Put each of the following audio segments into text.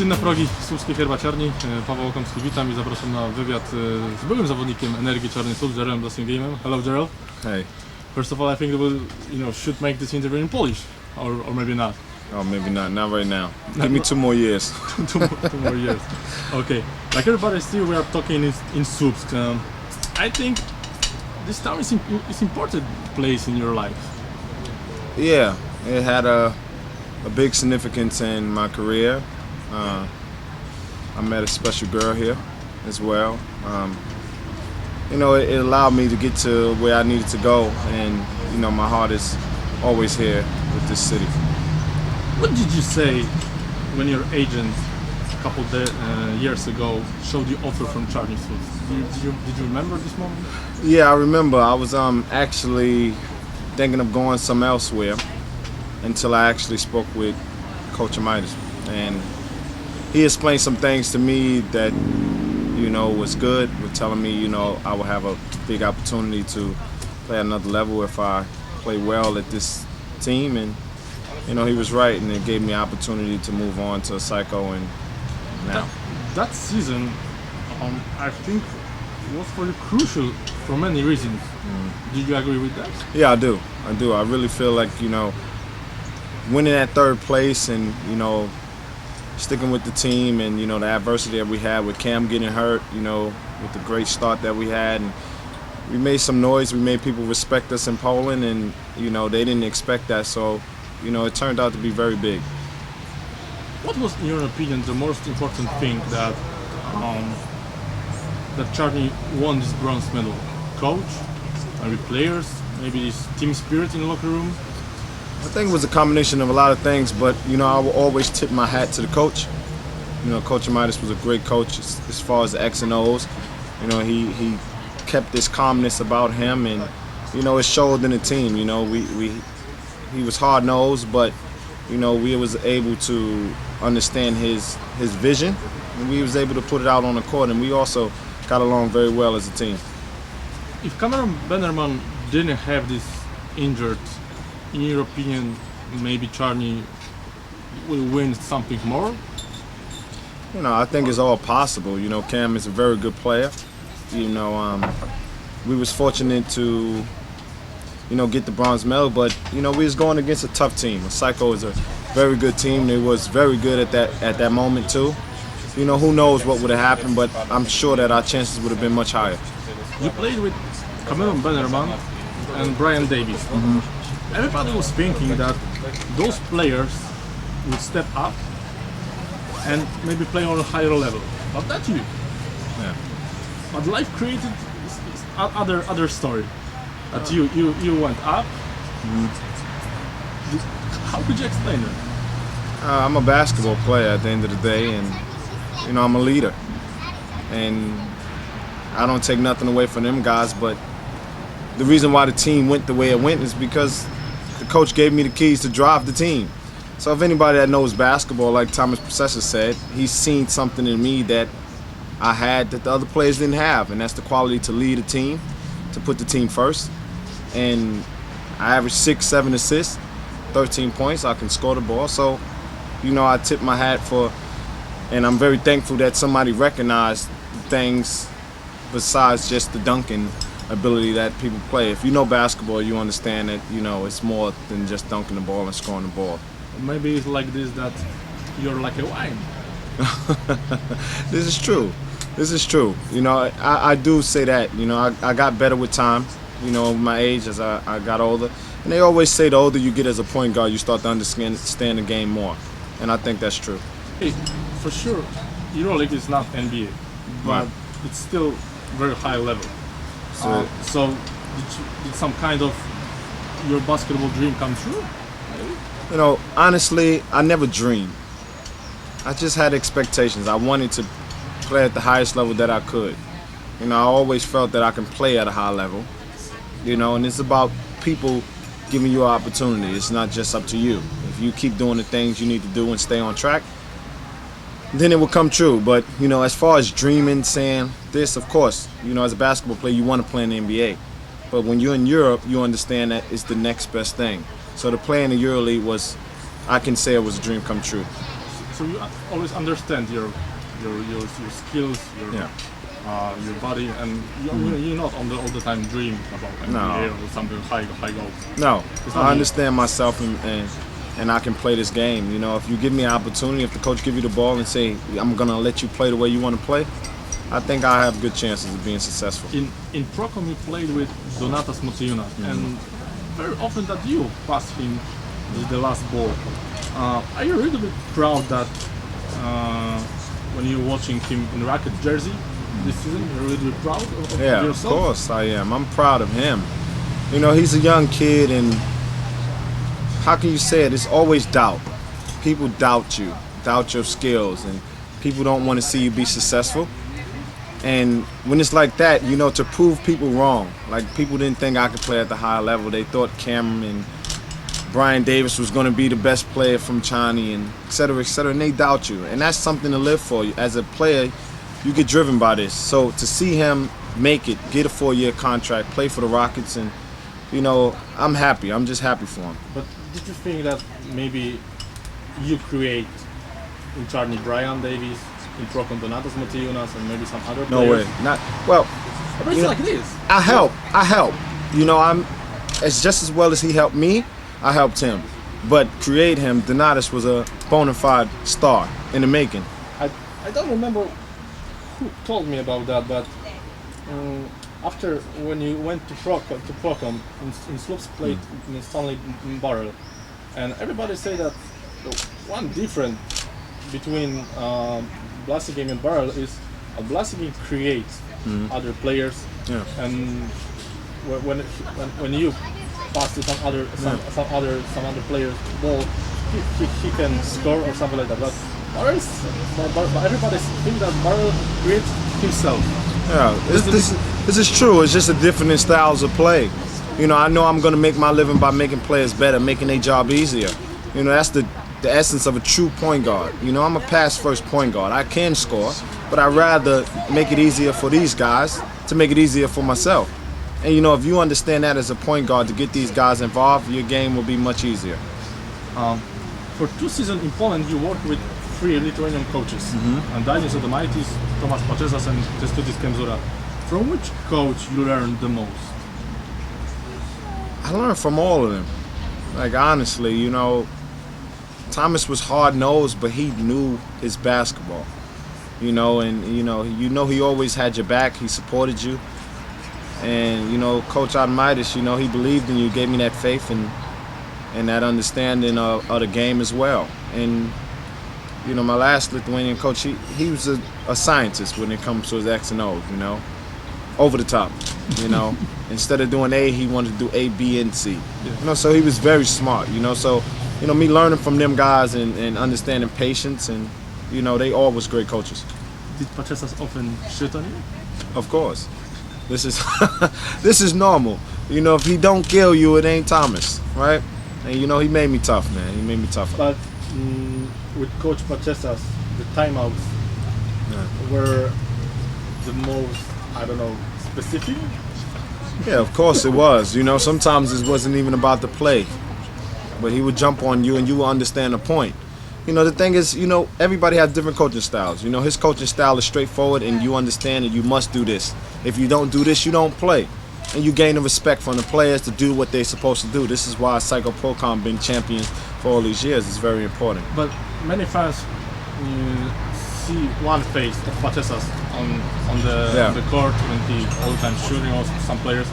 Gościnne progi słupskiej herbaciarni. Paweł Okomski, witam i zapraszam na wywiad z byłym zawodnikiem Energii Czarnych Słup, Jerelem Blassingamem. Hello, Jerel. Hey. First of all, I think we should make this interview in Polish, or maybe not. Oh, maybe not. Not right now. Give me 2 more years. two more years. Okay. Like everybody still, we are talking in Słupsk. I think this town is important place in your life. Yeah, it had a big significance in my career. I met a special girl here as well. It allowed me to get to where I needed to go, and my heart is always here with this city. What did you say when your agent a couple years ago showed you offer from Czarnych Słup? Did you remember this moment? Yeah, I remember. I was actually thinking of going some elsewhere until I actually spoke with Coach Midas, and he explained some things to me that was good. With telling me I will have a big opportunity to play another level if I play well at this team, and he was right, and it gave me opportunity to move on to Psycho, and now. That season, I think, was for you crucial for many reasons. Did you agree with that? Yeah, I do. I really feel like winning at third place, and sticking with the team, and the adversity that we had with Cam getting hurt, with the great start that we had, and we made some noise. We made people respect us in Poland, and they didn't expect that, so it turned out to be very big. What was, in your opinion, the most important thing that Czarny won this bronze medal? Coach, maybe players, maybe this team spirit in the locker room? I think it was a combination of a lot of things, but I will always tip my hat to the coach. Coach Midas was a great coach as far as the X and O's. He kept this calmness about him, and it showed in the team. He was hard nosed, but we was able to understand his vision, and we was able to put it out on the court, and we also got along very well as a team. If Cameron Bannerman didn't have this injured, in your opinion, maybe Czarny will win something more? I think it's all possible. Cam is a very good player. We was fortunate to get the bronze medal, but we was going against a tough team. Psycho is a very good team. They was very good at that moment too. Who knows what would have happened, but I'm sure that our chances would have been much higher. You played with Cameron Bannerman and Brian Davis. Everybody was thinking that those players would step up and maybe play on a higher level, but that's you. Yeah. But life created other story. That you went up. How could you explain it? I'm a basketball player at the end of the day, and I'm a leader, and I don't take nothing away from them guys, but the reason why the team went the way it went is because the coach gave me the keys to drive the team. So if anybody that knows basketball, like Thomas Processor said, he's seen something in me that I had that the other players didn't have, and that's the quality to lead a team, to put the team first. And I averaged 6-7 assists, 13 points. I can score the ball. So, I tip my hat for, and I'm very thankful that somebody recognized things besides just the dunking ability that people play. If you know basketball, you understand that it's more than just dunking the ball and scoring the ball. Maybe it's like this, that you're like a wine. This is true. I do say that. I got better with time. My age as I got older, and they always say the older you get as a point guard, you start to understand the game more, and I think that's true. Hey, for sure, EuroLeague is not NBA, but it's still very high level. So did some kind of your basketball dream come true? Honestly, I never dreamed. I just had expectations. I wanted to play at the highest level that I could. I always felt that I can play at a high level. And it's about people giving you an opportunity. It's not just up to you. If you keep doing the things you need to do and stay on track, then it will come true. But, as far as dreaming, saying this, of course, as a basketball player, you want to play in the NBA. But when you're in Europe, you understand that it's the next best thing. So to play in the EuroLeague was, I can say it was a dream come true. So you always understand your skills, your body, and you're not all the time dreaming about NBA or something high goals. No, It's I not understand myself and I can play this game. You know, if you give me an opportunity, if the coach give you the ball and say, I'm gonna let you play the way you want to play, I think I have good chances of being successful. In Procom you played with Donatas Motiejunas, and very often that you passed him the last ball. Are you really bit proud that when you're watching him in Rocket jersey this season, you're really proud of yourself? Of course I am. I'm proud of him. You know, he's a young kid, and how can you say it? It's always doubt. People doubt you, doubt your skills, and people don't want to see you be successful. And when it's like that, you know, to prove people wrong, like people didn't think I could play at the high level. They thought Cameron and Brian Davis was going to be the best player from China, and et cetera, and they doubt you. And that's something to live for. As a player, you get driven by this. So to see him make it, get a 4-year contract, play for the Rockets, and, you know, I'm happy. I'm just happy for him. But did you think that maybe you create in Charlie Brian Davis, in Procom Donatas Motiejunas, and maybe some other No players? way. Not well. But it's like this. I help. You know, it's just as well as he helped me, I helped him. But create him, Donatas was a bona fide star in the making. I don't remember who told me about that, but after when you went to Procom, in Sloops played in Stanley Barrel, and everybody say that the one difference between Blassingamem and Barrel is Blassingamem creates other players, and when you pass to some other players ball, he can score or something like that. But everybody think that Barrel creates himself. Yeah, this is true. It's just a different styles of play. You know I'm going to make my living by making players better, making their job easier. You know, that's the essence of a true point guard. You know, I'm a pass-first point guard. I can score, but I'd rather make it easier for these guys to make it easier for myself. And, you know, if you understand that as a point guard, to get these guys involved, your game will be much easier. For 2 seasons in Poland, you worked with 3 Lithuanian coaches, and Dainis Adomaitis, Tomas Pačesas, and Kęstutis Kemzura. From which coach you learned the most? I learned from all of them. Like, honestly, you know, Thomas was hard-nosed, but he knew his basketball. You know, and he always had your back. He supported you. And, you know, Coach Adomaitis, you know, he believed in you, gave me that faith and that understanding of the game as well. And, you know, my last Lithuanian coach, he was a scientist when it comes to his X and O's, you know. Over the top, you know. Instead of doing A, he wanted to do A, B, and C. You know, so he was very smart, you know. So, you know, me learning from them guys and understanding patience, and, you know, they all was great coaches. Did Pačesas often shit on you? Of course. This is this is normal. You know, if he don't kill you, it ain't Thomas, right? And, you know, he made me tough, man. He made me tougher. But with Coach Pačesas, the timeouts were the most, I don't know, specific? Yeah, of course it was. You know, sometimes it wasn't even about the play. But he would jump on you and you would understand the point. You know, the thing is, you know, everybody has different coaching styles. You know, his coaching style is straightforward, and you understand that you must do this. If you don't do this, you don't play. And you gain the respect from the players to do what they're supposed to do. This is why Psycho Procom been champion for all these years. It's very important. But many fans see one face of Pačesas on the court when he all the time shooting also some players.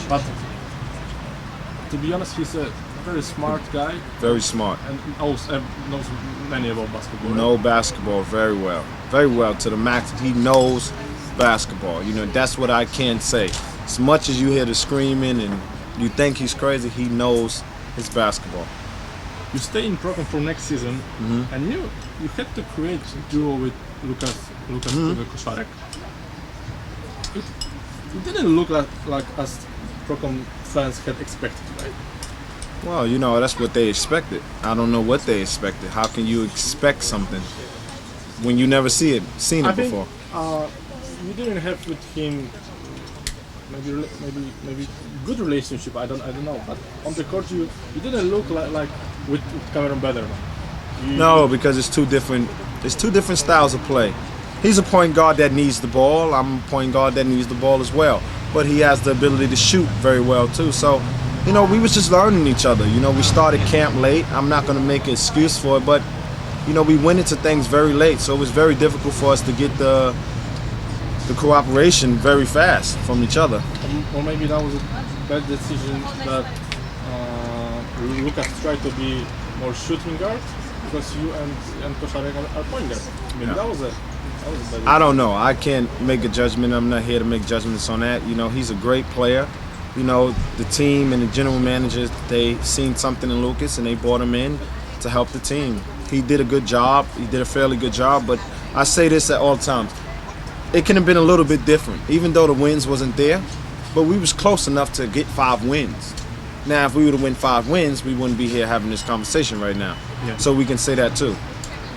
But to be honest, he's a very smart guy. Very smart. And knows many about basketball. Know basketball very well. Very well, to the max. He knows basketball. You know, that's what I can say. As much as you hear the screaming and you think he's crazy, he knows his basketball. You stay in Procom for next season, and you had to create a duo with Lucas Koszarek. It didn't look like as Procom fans had expected, right? Well, you know, that's what they expected. I don't know what they expected. How can you expect something when you never seen it before? You didn't have with him maybe good relationship. I don't know. But on the court, you didn't look like with Cameron Bederman. No, because it's two different. It's two different styles of play. He's a point guard that needs the ball. I'm a point guard that needs the ball as well. But he has the ability to shoot very well too. So, you know, we was just learning each other. You know, we started camp late. I'm not going to make an excuse for it, but you know, we went into things very late, so it was very difficult for us to get the cooperation very fast from each other. Or maybe that was a bad decision that Lucas tried to be more shooting guard because you and Koszarek are point guard. Maybe that was a bad decision. I don't know. I can't make a judgment. I'm not here to make judgments on that. You know, he's a great player. You know, the team and the general managers, they seen something in Lucas and they brought him in to help the team. He did a good job. He did a fairly good job, but I say this at all times. It could have been a little bit different, even though the wins wasn't there, but we was close enough to get 5 wins. Now, if we would have won 5 wins, we wouldn't be here having this conversation right now. Yeah. So we can say that too.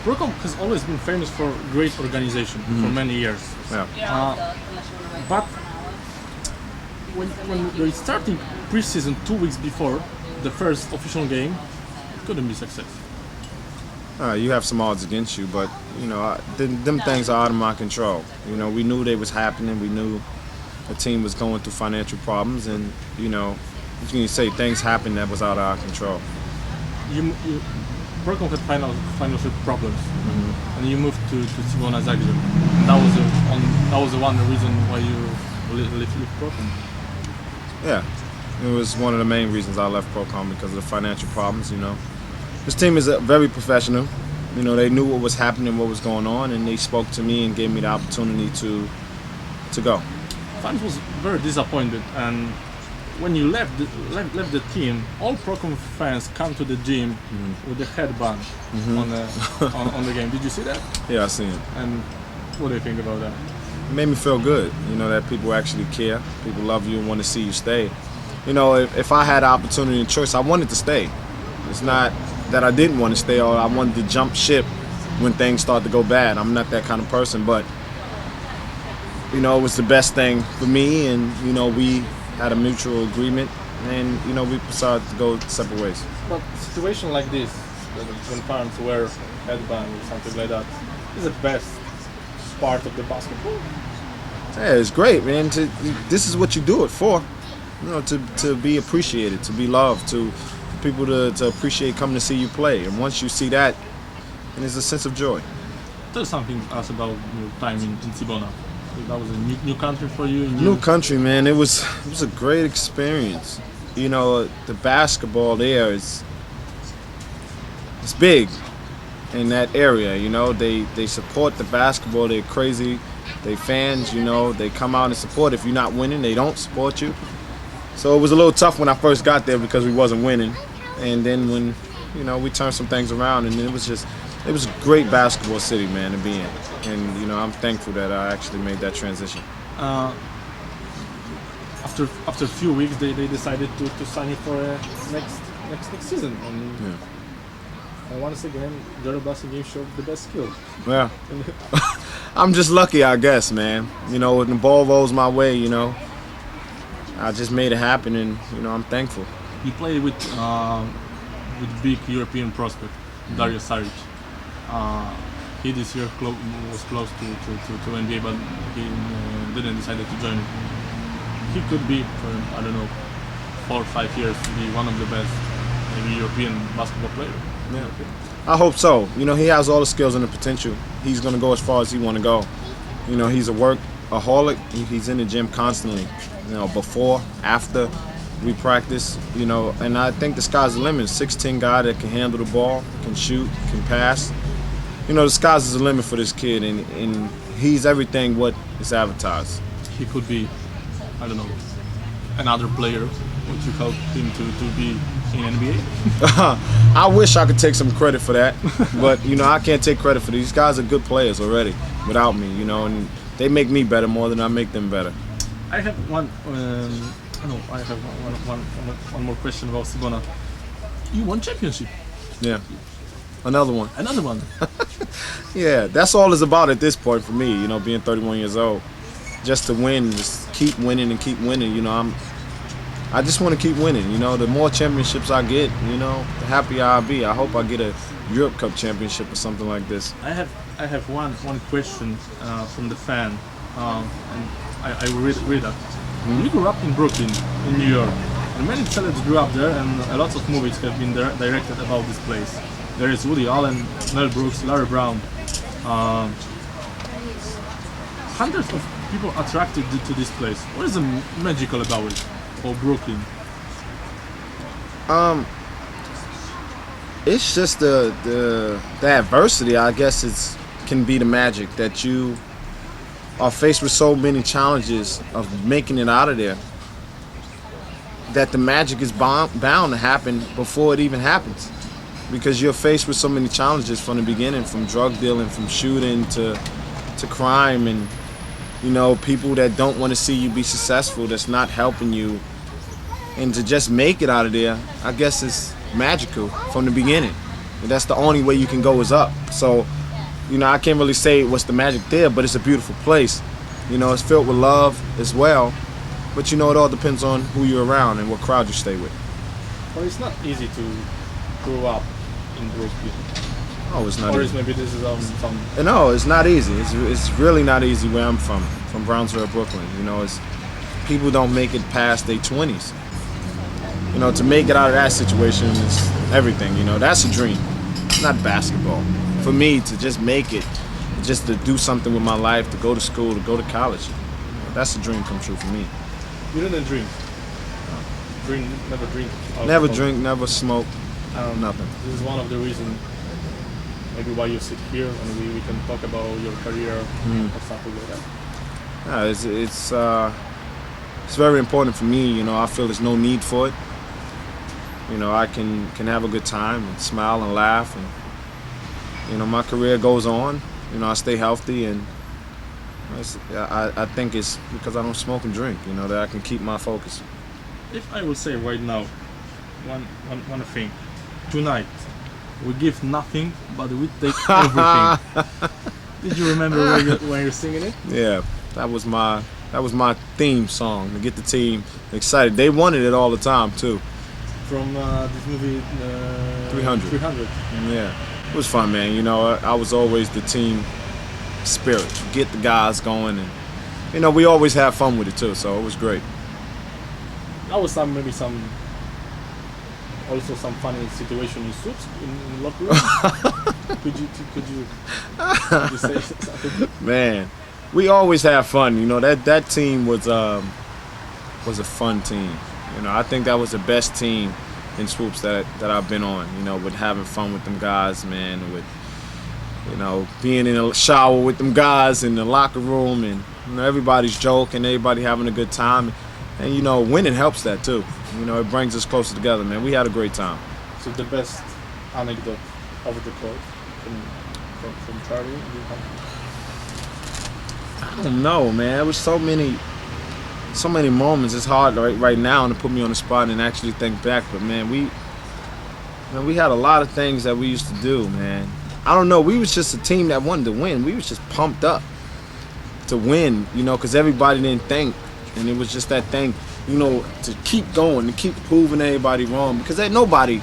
Procom has always been famous for great organization for many years. Yeah. But when they started pre-season 2 weeks before the first official game, it couldn't be success. You have some odds against you, but you know, them things are out of my control. You know, we knew they was happening. We knew the team was going through financial problems, and you know, you can say things happened that was out of our control. Procom had financial problems, and you moved to Cibona Zagreb. And that was the one reason why you left Procom. Yeah, it was one of the main reasons I left Procom, because of the financial problems. You know. This team is very professional. You know, they knew what was happening, what was going on, and they spoke to me and gave me the opportunity to go. Fans was very disappointed, and when you left the team, all Procom fans come to the gym with the headband on the game. Did you see that? Yeah, I seen it. And what do you think about that? It made me feel good. You know, that people actually care. People love you and want to see you stay. You know, if I had the opportunity and choice, I wanted to stay. It's not that I didn't want to stay or I wanted to jump ship when things start to go bad. I'm not that kind of person, but you know, it was the best thing for me, and you know, we had a mutual agreement, and you know, we decided to go separate ways. But situation like this, when parents wear headband or something like that, is the best part of the basketball. Yeah, it's great, man. This is what you do it for. You know, to be appreciated, to be loved, to people to appreciate coming to see you play, and once you see that, then there's a sense of joy. Tell something else about your time in Cibona. That was a new country for you. New country, man. It was a great experience. You know, the basketball there it's big in that area. You know, they support the basketball. They're crazy. They fans. You know, they come out and support. If you're not winning, they don't support you. So it was a little tough when I first got there because we wasn't winning. And then when, you know, we turned some things around, and it was a great basketball city, man, to be in. And, you know, I'm thankful that I actually made that transition. After a few weeks, they decided to sign you for next season. And once again, Jerelem Blassingamem showed the best skill. Yeah. I'm just lucky, I guess, man. You know, when the ball rolls my way, you know, I just made it happen, and, you know, I'm thankful. He played with big European prospect, Dario Saric. He this year was close to NBA, but he didn't decide to join. He could be, for, I don't know, 4 or 5 years, be one of the best maybe European basketball players. Yeah. I hope so. You know, he has all the skills and the potential. He's going to go as far as he want to go. You know, he's a workaholic. He's in the gym constantly. You know, before, after we practice, you know, and I think the sky's the limit. 6'10" guy that can handle the ball, can shoot, can pass. You know, the sky's the limit for this kid, and he's everything what is advertised. He could be, I don't know, another player. Would you help him to be in NBA? I wish I could take some credit for that, but you know, I can't take credit for these guys. Are good players already without me, you know, and they make me better more than I make them better. I have one more question about Cibona. You won championship. Yeah, another one. Another one. Yeah, that's all it's about at this point for me. You know, being 31 years old, just to win, just keep winning and keep winning. You know, I just want to keep winning. You know, the more championships I get, you know, the happier I'll be. I hope I get a Europe Cup championship or something like this. I have one question from the fan, and I will read that. You grew up in Brooklyn, in New York, and many celebs grew up there, and a lot of movies have been directed about this place. There is Woody Allen, Mel Brooks, Larry Brown. Hundreds of people attracted to this place. What is the magical about it, or Brooklyn? It's just the adversity. I guess can be the magic that you are faced with so many challenges of making it out of there. That the magic is bound to happen before it even happens, because you're faced with so many challenges from the beginning, from drug dealing, from shooting to crime, and you know, people that don't want to see you be successful, that's not helping you, and to just make it out of there, I guess it's magical from the beginning. And that's the only way you can go is up. So, you know, I can't really say what's the magic there, but it's a beautiful place. You know, it's filled with love as well. But you know, it all depends on who you're around and what crowd you stay with. Well, it's not easy to grow up in Brooklyn. Oh, it's not or easy. Maybe this is some. No, it's not easy. It's really not easy where I'm from Brownsville, Brooklyn. You know, it's people don't make it past their 20s. You know, to make it out of that situation is everything. You know, that's a dream. It's not basketball. For me, to just make it, just to do something with my life, to go to school, to go to college, that's a dream come true for me. You didn't drink? Never drink? Never drink, never smoke, nothing. This is one of the reasons maybe why you sit here and we can talk about your career or something like that. Yeah, it's very important for me. You know, I feel there's no need for it. You know, I can have a good time and smile and laugh, and you know, my career goes on. You know, I stay healthy, and I think it's because I don't smoke and drink. You know, that I can keep my focus. If I will say right now one thing, tonight we give nothing, but we take everything. Did you remember when you're singing it? Yeah, that was my theme song to get the team excited. They wanted it all the time too. From this movie 300. 300. Yeah, it was fun, man. You know, I was always the team spirit, get the guys going, and you know, we always have fun with it too. So it was great. That was maybe some funny situation in suits in locker room. could you say something? Man, we always have fun. You know, that team was a fun team. You know, I think that was the best team in Swoops that I've been on. You know, with having fun with them guys, man, with you know, being in a shower with them guys in the locker room, and you know, everybody's joking, everybody having a good time, and you know, winning helps that too. You know, it brings us closer together, man. We had a great time. So the best anecdote of the court from Charlie? I don't know, man. There was so many moments. It's hard right now to put me on the spot and actually think back. But man, we had a lot of things that we used to do, man. I don't know. We was just a team that wanted to win. We was just pumped up to win, you know, because everybody didn't think, and it was just that thing, you know, to keep going, to keep proving everybody wrong, because nobody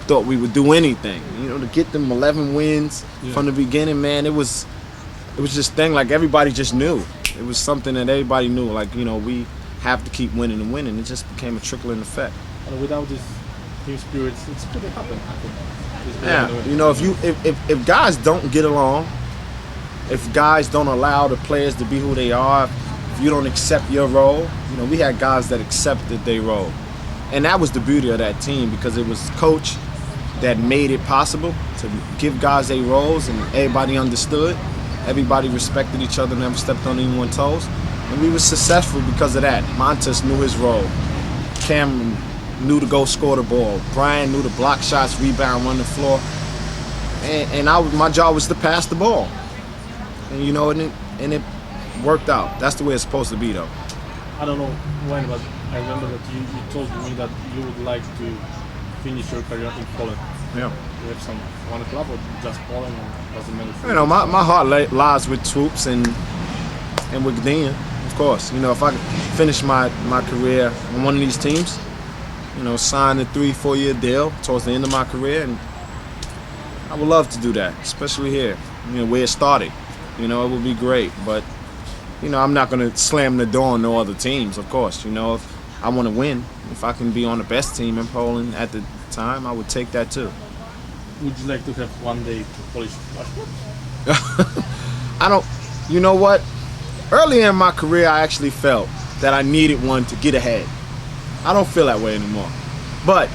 thought we would do anything. You know, to get them 11 wins from the beginning, man, it was just thing like everybody just knew. It was something that everybody knew, like, you know, we have to keep winning and winning. It just became a trickling effect. And without this team spirit, it's couldn't happen. Yeah, you know, if guys don't get along, if guys don't allow the players to be who they are, if you don't accept your role, you know, we had guys that accepted their role. And that was the beauty of that team, because it was coach that made it possible to give guys their roles, and everybody understood. Everybody respected each other, never stepped on anyone's toes. And we were successful because of that. Montes knew his role. Cameron knew to go score the ball. Brian knew to block shots, rebound, run the floor. And my job was to pass the ball. And you know, and it worked out. That's the way it's supposed to be, though. I don't know when, but I remember that you told me that you would like to finish your career in Poland. Yeah. You have one club or just Poland, or doesn't matter? You know, my heart lies with Swoops and with Gdynia, of course. You know, if I could finish my career on one of these teams, sign a 3-4 year deal towards the end of my career, and I would love to do that, especially here, where it started. It would be great, but I'm not going to slam the door on no other teams, of course. If I want to win, if I can be on the best team in Poland at the time, I would take that too. Would you like to have one day Polish passport? I don't, you know what? Early in my career, I actually felt that I needed one to get ahead. I don't feel that way anymore. But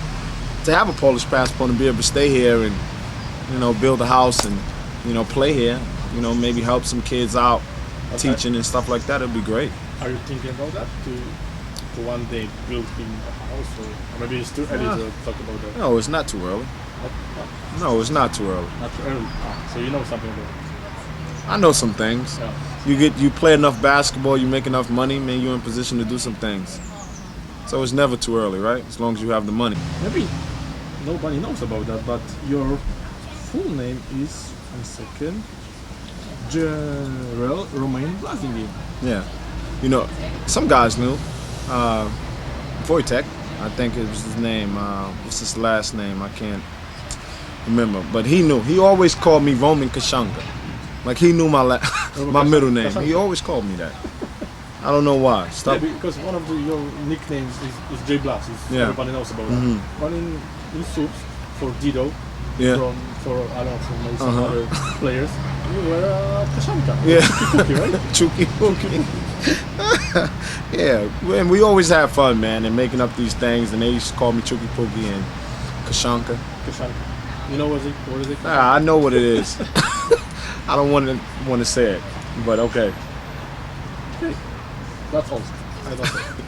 to have a Polish passport and be able to stay here and, build a house and, play here, maybe help some kids out, teaching and stuff like that, it'd be great. Are you thinking about that? To one day build him a house? Or maybe it's too early to talk about that? No, it's not too early. No, it's not too early. Not too early. So you know something about it? I know some things. Yeah. You play enough basketball, you make enough money, man, you're in position to do some things. So it's never too early, right? As long as you have the money. Maybe nobody knows about that, but your full name is, one second, Jerelem Blassingamem. Yeah. Some guys knew. Wojtek, I think it was his name. What's his last name? I can't remember. But he knew. He always called me Roman Kashanka. Like he knew my my middle name. He always called me that. I don't know why. Yeah, because one of your nicknames is J Blas. Everybody knows about that. One in Subs for Dido. Yeah. For I don't know, maybe some other players. You were Kashanka. Yeah. Chuki, right? Chuki Puki. Yeah, and we always have fun, man, and making up these things. And they used to call me Chuki Puki and Kashanka. Kashanka. You know what is it? I know what it is. I don't want to say it, but okay. Okay. That's all. I don't know.